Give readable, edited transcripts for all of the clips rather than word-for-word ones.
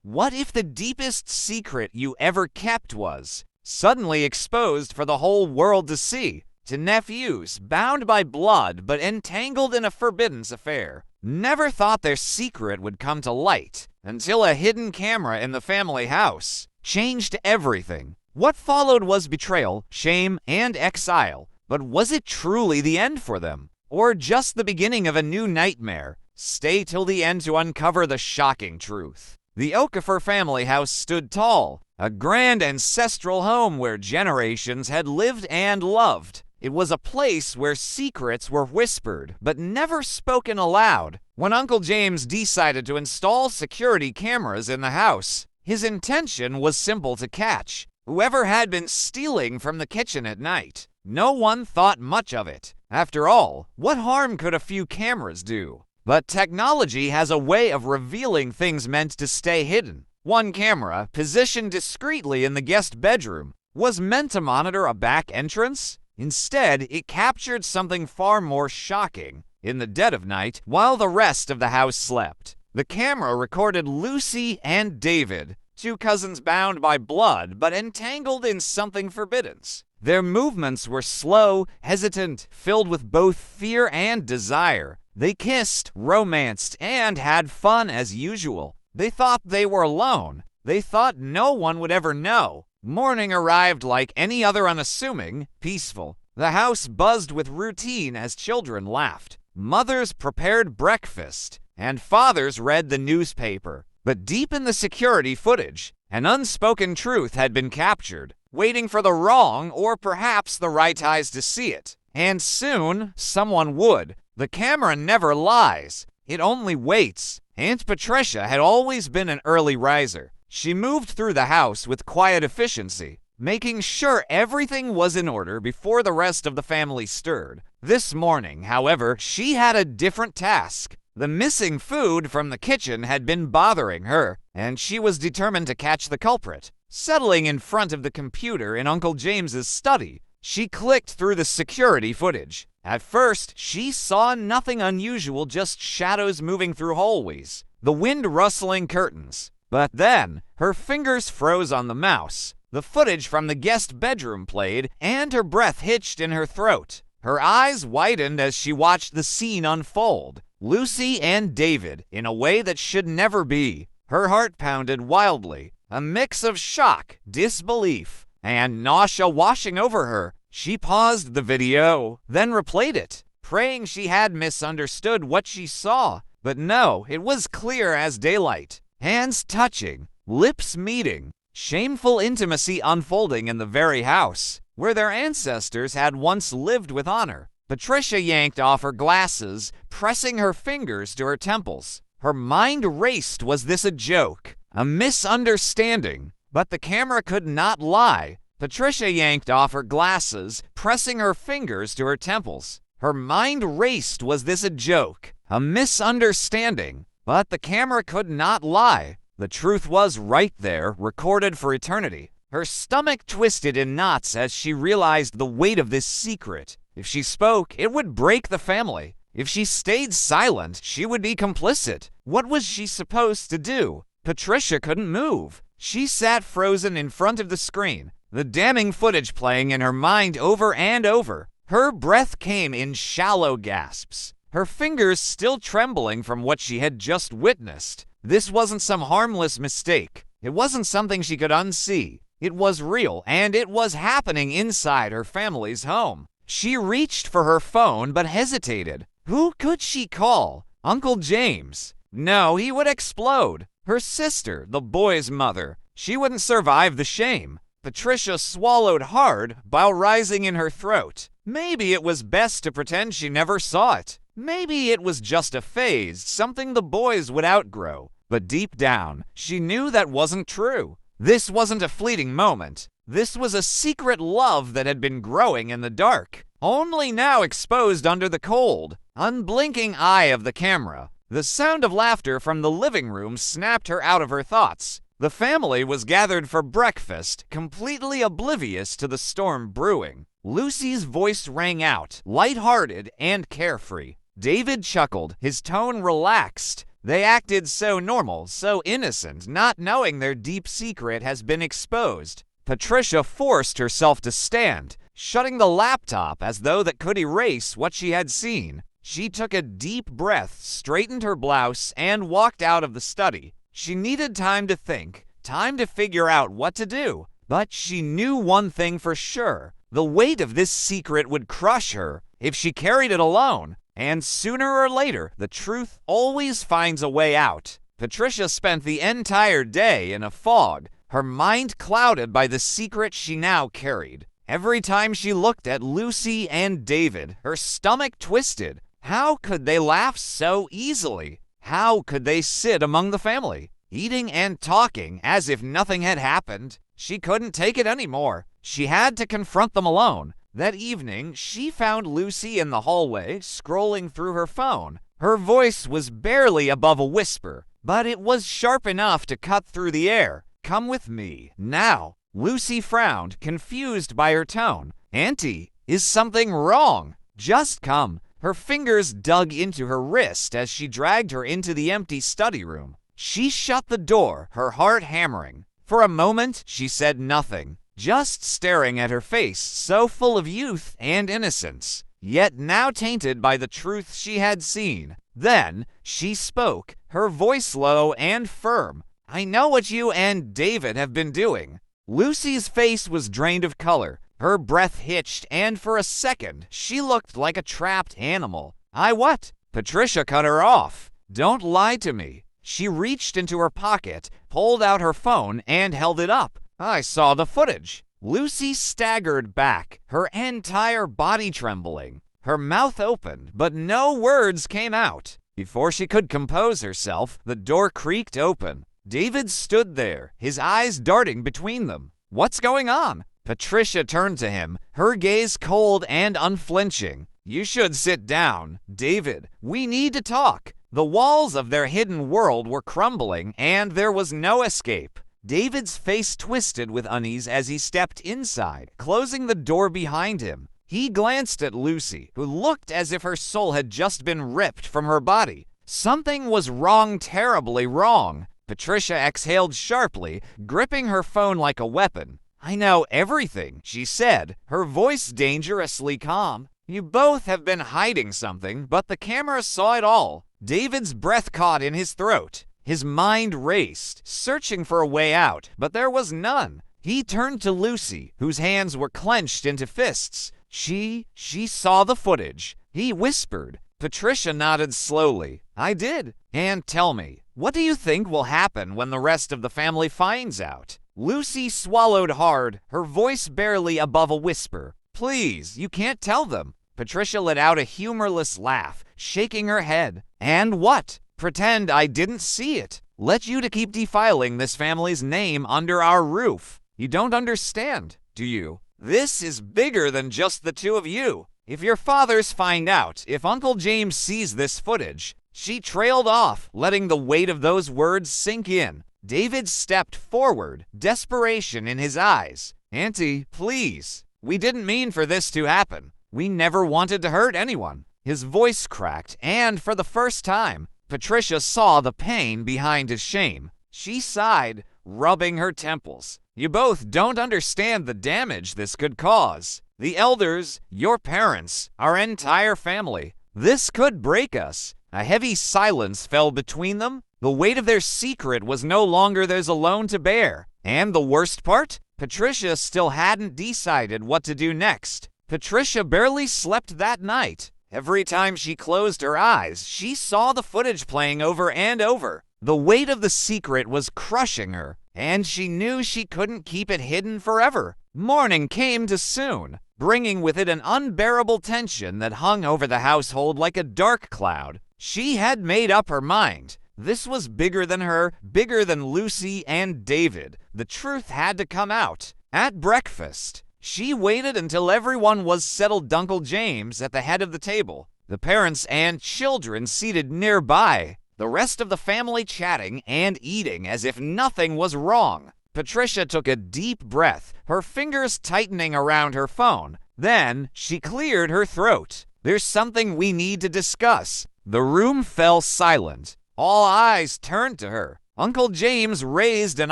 What if the deepest secret you ever kept was suddenly exposed for the whole world to see? To nephews, bound by blood but entangled in a forbidden affair, never thought their secret would come to light until a hidden camera in the family house changed everything. What followed was betrayal, shame, and exile. But was it truly the end for them? Or just the beginning of a new nightmare? Stay till the end to uncover the shocking truth. The Okafor family house stood tall, a grand ancestral home where generations had lived and loved. It was a place where secrets were whispered, but never spoken aloud. When Uncle James decided to install security cameras in the house, his intention was simple to catch whoever had been stealing from the kitchen at night. No one thought much of it. After all, what harm could a few cameras do? But technology has a way of revealing things meant to stay hidden. One camera, positioned discreetly in the guest bedroom, was meant to monitor a back entrance. Instead, it captured something far more shocking. In the dead of night, while the rest of the house slept, the camera recorded Lucy and David, two cousins bound by blood but entangled in something forbidden. Their movements were slow, hesitant, filled with both fear and desire. They kissed, romanced, and had fun as usual. They thought they were alone. They thought no one would ever know. Morning arrived like any other, unassuming, peaceful. The house buzzed with routine as children laughed. Mothers prepared breakfast, and fathers read the newspaper. But deep in the security footage, an unspoken truth had been captured, waiting for the wrong or perhaps the right eyes to see it. And soon, someone would. The camera never lies. It only waits. Aunt Patricia had always been an early riser. She moved through the house with quiet efficiency, making sure everything was in order before the rest of the family stirred. This morning, however, she had a different task. The missing food from the kitchen had been bothering her, and she was determined to catch the culprit. Settling in front of the computer in Uncle James's study, she clicked through the security footage. At first, she saw nothing unusual, just shadows moving through hallways, the wind rustling curtains. But then, her fingers froze on the mouse. The footage from the guest bedroom played, and her breath hitched in her throat. Her eyes widened as she watched the scene unfold. Lucy and David, in a way that should never be. Her heart pounded wildly, a mix of shock, disbelief, and nausea washing over her. She paused the video, then replayed it, praying she had misunderstood what she saw. But no, it was clear as daylight. Hands touching, lips meeting, shameful intimacy unfolding in the very house where their ancestors had once lived with honor. Patricia yanked off her glasses, pressing her fingers to her temples. Her mind raced. Was this a joke? A misunderstanding? But the camera could not lie. Patricia yanked off her glasses, pressing her fingers to her temples. Her mind raced. Was this a joke? A misunderstanding? But the camera could not lie. The truth was right there, recorded for eternity. Her stomach twisted in knots as she realized the weight of this secret. If she spoke, it would break the family. If she stayed silent, she would be complicit. What was she supposed to do? Patricia couldn't move. She sat frozen in front of the screen, the damning footage playing in her mind over and over. Her breath came in shallow gasps, her fingers still trembling from what she had just witnessed. This wasn't some harmless mistake. It wasn't something she could unsee. It was real, and it was happening inside her family's home. She reached for her phone but hesitated. Who could she call? Uncle James? No, he would explode. Her sister, the boy's mother. She wouldn't survive the shame. Patricia swallowed hard, bile rising in her throat. Maybe it was best to pretend she never saw it. Maybe it was just a phase, something the boys would outgrow. But deep down, she knew that wasn't true. This wasn't a fleeting moment. This was a secret love that had been growing in the dark, only now exposed under the cold, unblinking eye of the camera. The sound of laughter from the living room snapped her out of her thoughts. The family was gathered for breakfast, completely oblivious to the storm brewing. Lucy's voice rang out, light-hearted and carefree. David chuckled, his tone relaxed. They acted so normal, so innocent, not knowing their deep secret has been exposed. Patricia forced herself to stand, shutting the laptop as though that could erase what she had seen. She took a deep breath, straightened her blouse, and walked out of the study. She needed time to think, time to figure out what to do. But she knew one thing for sure. The weight of this secret would crush her if she carried it alone. And sooner or later, the truth always finds a way out. Patricia spent the entire day in a fog, her mind clouded by the secret she now carried. Every time she looked at Lucy and David, her stomach twisted. How could they laugh so easily? How could they sit among the family, eating and talking as if nothing had happened? She couldn't take it anymore. She had to confront them alone. That evening, she found Lucy in the hallway, scrolling through her phone. Her voice was barely above a whisper, but it was sharp enough to cut through the air. "Come with me, now." Lucy frowned, confused by her tone. "Auntie, is something wrong? Just come." Her fingers dug into her wrist as she dragged her into the empty study room. She shut the door, her heart hammering. For a moment, she said nothing, just staring at her face so full of youth and innocence, yet now tainted by the truth she had seen. Then she spoke, her voice low and firm. "I know what you and David have been doing." Lucy's face was drained of color. Her breath hitched, and for a second, she looked like a trapped animal. "I what?" Patricia cut her off. "Don't lie to me." She reached into her pocket, pulled out her phone, and held it up. "I saw the footage." Lucy staggered back, her entire body trembling. Her mouth opened, but no words came out. Before she could compose herself, the door creaked open. David stood there, his eyes darting between them. "What's going on?" Patricia turned to him, her gaze cold and unflinching. "You should sit down, David. We need to talk." The walls of their hidden world were crumbling, and there was no escape. David's face twisted with unease as he stepped inside, closing the door behind him. He glanced at Lucy, who looked as if her soul had just been ripped from her body. Something was wrong, terribly wrong. Patricia exhaled sharply, gripping her phone like a weapon. "I know everything," she said, her voice dangerously calm. "You both have been hiding something, but the camera saw it all." David's breath caught in his throat. His mind raced, searching for a way out, but there was none. He turned to Lucy, whose hands were clenched into fists. She saw the footage. He whispered. Patricia nodded slowly. "I did. And tell me, what do you think will happen when the rest of the family finds out?" Lucy swallowed hard, her voice barely above a whisper. "Please, you can't tell them." Patricia let out a humorless laugh, shaking her head. "And what? Pretend I didn't see it. Let you to keep defiling this family's name under our roof. You don't understand, do you? This is bigger than just the two of you. If your fathers find out, if Uncle James sees this footage." She trailed off, letting the weight of those words sink in. David stepped forward, desperation in his eyes. "Auntie, please. We didn't mean for this to happen. We never wanted to hurt anyone." His voice cracked, and for the first time, Patricia saw the pain behind his shame. She sighed, rubbing her temples. "You both don't understand the damage this could cause. The elders, your parents, our entire family. This could break us." A heavy silence fell between them. The weight of their secret was no longer theirs alone to bear. And the worst part? Patricia still hadn't decided what to do next. Patricia barely slept that night. Every time she closed her eyes, she saw the footage playing over and over. The weight of the secret was crushing her, and she knew she couldn't keep it hidden forever. Morning came too soon, bringing with it an unbearable tension that hung over the household like a dark cloud. She had made up her mind. This was bigger than her, bigger than Lucy and David. The truth had to come out. At breakfast, she waited until everyone was settled. Uncle James at the head of the table, the parents and children seated nearby, the rest of the family chatting and eating as if nothing was wrong. Patricia took a deep breath, her fingers tightening around her phone. Then she cleared her throat. "There's something we need to discuss." The room fell silent. All eyes turned to her. Uncle James raised an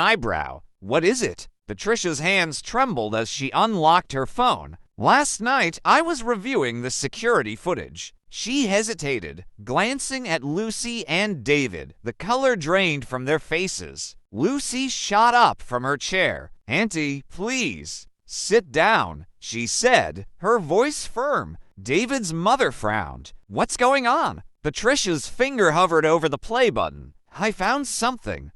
eyebrow. "What is it?" Patricia's hands trembled as she unlocked her phone. "Last night, I was reviewing the security footage." She hesitated, glancing at Lucy and David. The color drained from their faces. Lucy shot up from her chair. "Auntie, please, sit down," she said, her voice firm. David's mother frowned. "What's going on?" Patricia's finger hovered over the play button. "I found something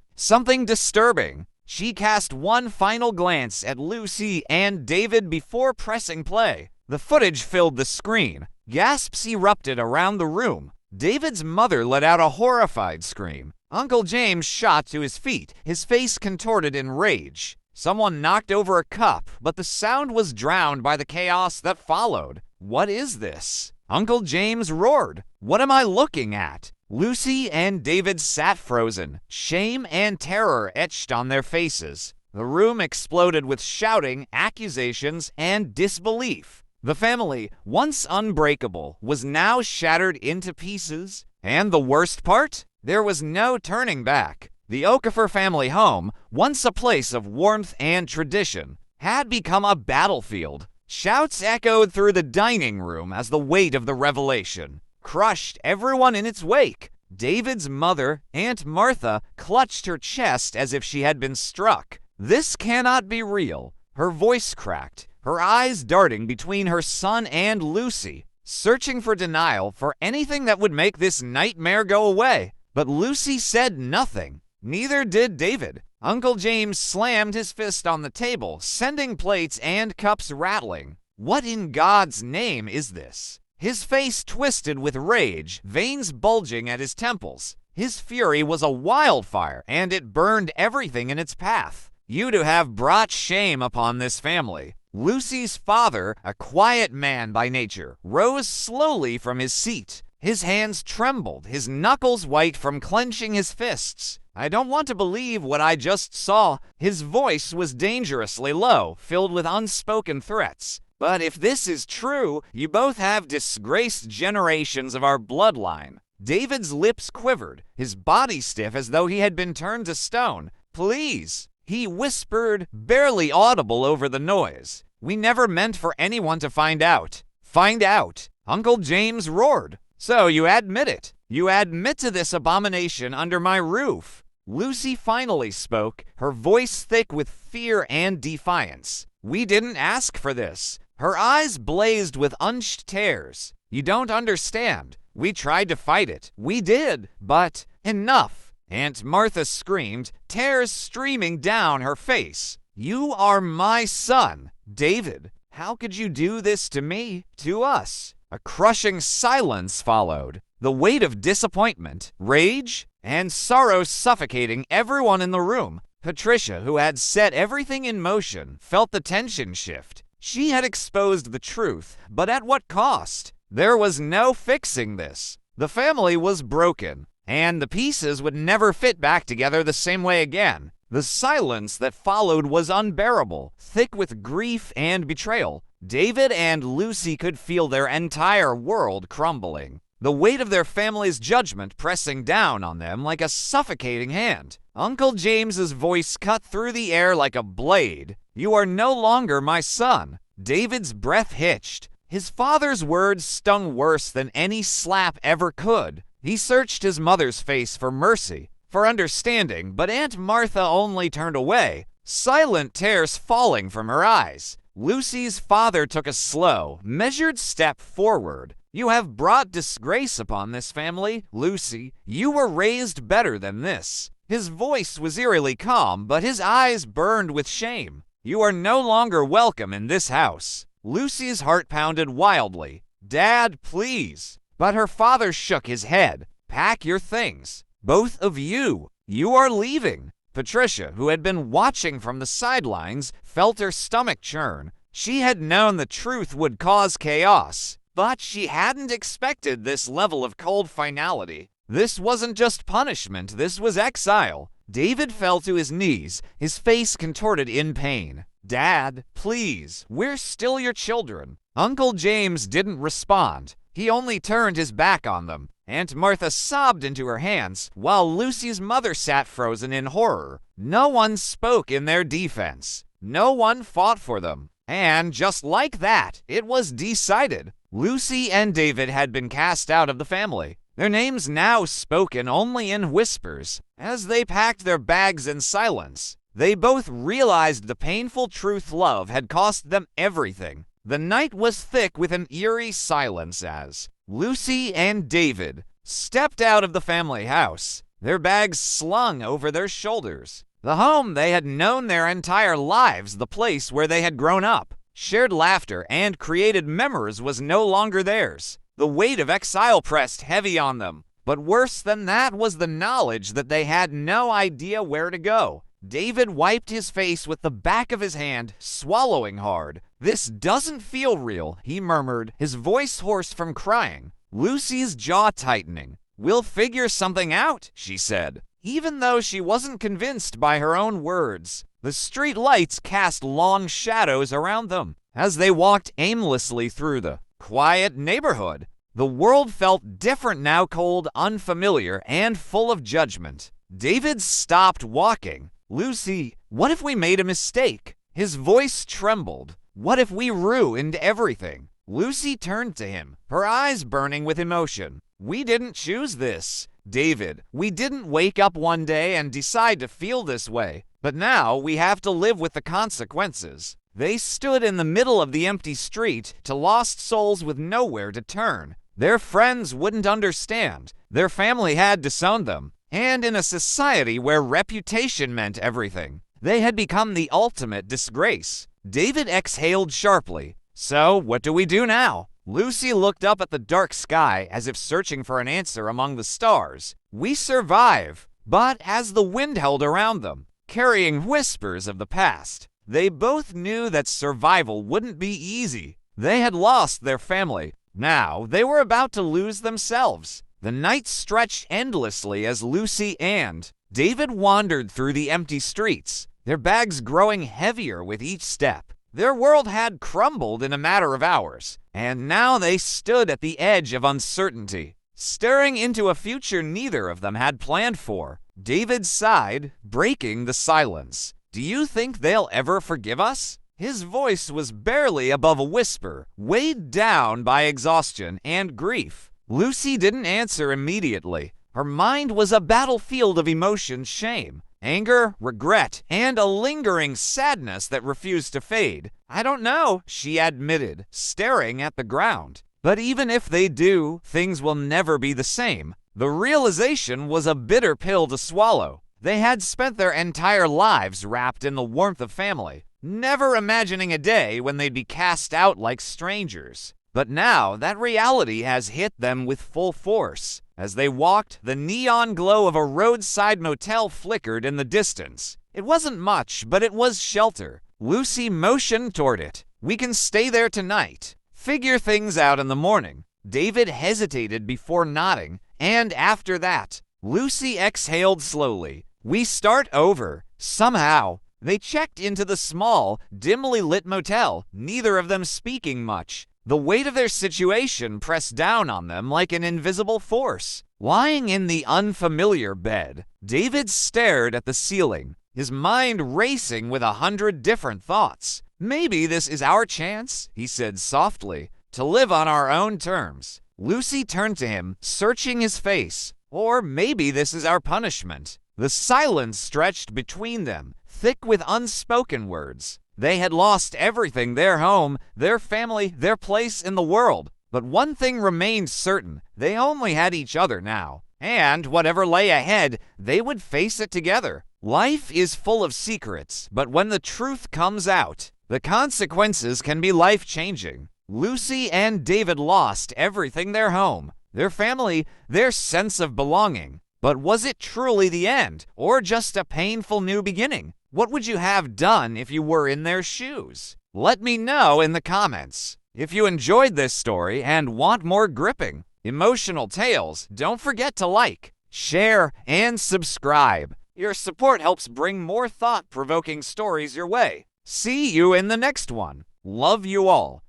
disturbing." She cast one final glance at Lucy and David before pressing play. The footage filled the screen. Gasps erupted around the room. David's mother let out a horrified scream. Uncle James shot to his feet, his face contorted in rage. Someone knocked over a cup, but the sound was drowned by the chaos that followed. "What is this?" Uncle James roared. "What am I looking at?" Lucy and David sat frozen, shame and terror etched on their faces. The room exploded with shouting, accusations, and disbelief. The family, once unbreakable, was now shattered into pieces. And the worst part? There was no turning back. The Okafor family home, once a place of warmth and tradition, had become a battlefield. Shouts echoed through the dining room as the weight of the revelation crushed everyone in its wake. David's mother, Aunt Martha, clutched her chest as if she had been struck. "This cannot be real." Her voice cracked, her eyes darting between her son and Lucy, searching for denial, for anything that would make this nightmare go away. But Lucy said nothing. Neither did David. Uncle James slammed his fist on the table, sending plates and cups rattling. "What in God's name is this?" His face twisted with rage, veins bulging at his temples. His fury was a wildfire, and it burned everything in its path. "You to have brought shame upon this family." Lucy's father, a quiet man by nature, rose slowly from his seat. His hands trembled, his knuckles white from clenching his fists. "I don't want to believe what I just saw." His voice was dangerously low, filled with unspoken threats. "But if this is true, you both have disgraced generations of our bloodline." David's lips quivered, his body stiff as though he had been turned to stone. "Please," he whispered, barely audible over the noise. "We never meant for anyone to find out." "Find out?" Uncle James roared. "So you admit it? You admit to this abomination under my roof?" Lucy finally spoke, her voice thick with fear and defiance. "We didn't ask for this." Her eyes blazed with unshed tears. "You don't understand. We tried to fight it. We did. But enough." Aunt Martha screamed, tears streaming down her face. "You are my son, David. How could you do this to me, to us?" A crushing silence followed, the weight of disappointment, rage, and sorrow suffocating everyone in the room. Patricia, who had set everything in motion, felt the tension shift. She had exposed the truth, but at what cost? There was no fixing this. The family was broken, and the pieces would never fit back together the same way again. The silence that followed was unbearable, thick with grief and betrayal. David and Lucy could feel their entire world crumbling, the weight of their family's judgment pressing down on them like a suffocating hand. Uncle James's voice cut through the air like a blade. "You are no longer my son." David's breath hitched. His father's words stung worse than any slap ever could. He searched his mother's face for mercy, for understanding, but Aunt Martha only turned away, silent tears falling from her eyes. Lucy's father took a slow, measured step forward. "You have brought disgrace upon this family, Lucy. You were raised better than this." His voice was eerily calm, but his eyes burned with shame. "You are no longer welcome in this house." Lucy's heart pounded wildly. "Dad, please." But her father shook his head. "Pack your things. Both of you. You are leaving." Patricia, who had been watching from the sidelines, felt her stomach churn. She had known the truth would cause chaos, but she hadn't expected this level of cold finality. This wasn't just punishment, this was exile. David fell to his knees, his face contorted in pain. "Dad, please, we're still your children." Uncle James didn't respond. He only turned his back on them. Aunt Martha sobbed into her hands, while Lucy's mother sat frozen in horror. No one spoke in their defense. No one fought for them. And just like that, it was decided. Lucy and David had been cast out of the family, their names now spoken only in whispers. As they packed their bags in silence, they both realized the painful truth love had cost them everything. The night was thick with an eerie silence as Lucy and David stepped out of the family house, their bags slung over their shoulders. The home they had known their entire lives, the place where they had grown up, shared laughter, and created memories was no longer theirs. The weight of exile pressed heavy on them, but worse than that was the knowledge that they had no idea where to go. David wiped his face with the back of his hand, swallowing hard. "This doesn't feel real," he murmured, his voice hoarse from crying. Lucy's jaw tightening. "We'll figure something out," she said, even though she wasn't convinced by her own words. The street lights cast long shadows around them as they walked aimlessly through the quiet neighborhood. The world felt different now, cold, unfamiliar, and full of judgment. David stopped walking. "Lucy, what if we made a mistake?" His voice trembled. "What if we ruined everything?" Lucy turned to him, her eyes burning with emotion. "We didn't choose this, David. We didn't wake up one day and decide to feel this way. But now we have to live with the consequences." They stood in the middle of the empty street to lost souls with nowhere to turn. Their friends wouldn't understand. Their family had disowned them. And in a society where reputation meant everything, they had become the ultimate disgrace. David exhaled sharply. "So, what do we do now?" Lucy looked up at the dark sky as if searching for an answer among the stars. "We survive." But as the wind held around them, carrying whispers of the past, they both knew that survival wouldn't be easy. They had lost their family. Now they were about to lose themselves. The night stretched endlessly as Lucy and David wandered through the empty streets, their bags growing heavier with each step. Their world had crumbled in a matter of hours, and now they stood at the edge of uncertainty, staring into a future neither of them had planned for. David sighed, breaking the silence. "Do you think they'll ever forgive us?" His voice was barely above a whisper, weighed down by exhaustion and grief. Lucy didn't answer immediately. Her mind was a battlefield of emotions: shame, anger, regret, and a lingering sadness that refused to fade. "I don't know," she admitted, staring at the ground. "But even if they do, things will never be the same." The realization was a bitter pill to swallow. They had spent their entire lives wrapped in the warmth of family, never imagining a day when they'd be cast out like strangers. But now that reality has hit them with full force. As they walked, the neon glow of a roadside motel flickered in the distance. It wasn't much, but it was shelter. Lucy motioned toward it. "We can stay there tonight. Figure things out in the morning." David hesitated before nodding, and after that, Lucy exhaled slowly. "We start over. Somehow." They checked into the small, dimly lit motel, neither of them speaking much. The weight of their situation pressed down on them like an invisible force. Lying in the unfamiliar bed, David stared at the ceiling, his mind racing with 100 different thoughts. "Maybe this is our chance," he said softly, "to live on our own terms." Lucy turned to him, searching his face. "Or maybe this is our punishment." The silence stretched between them, thick with unspoken words. They had lost everything: their home, their family, their place in the world. But one thing remained certain: they only had each other now. And whatever lay ahead, they would face it together. Life is full of secrets, but when the truth comes out, the consequences can be life-changing. Lucy and David lost everything: their home, their family, their sense of belonging. But was it truly the end, or just a painful new beginning? What would you have done if you were in their shoes? Let me know in the comments. If you enjoyed this story and want more gripping, emotional tales, don't forget to like, share, and subscribe. Your support helps bring more thought-provoking stories your way. See you in the next one. Love you all.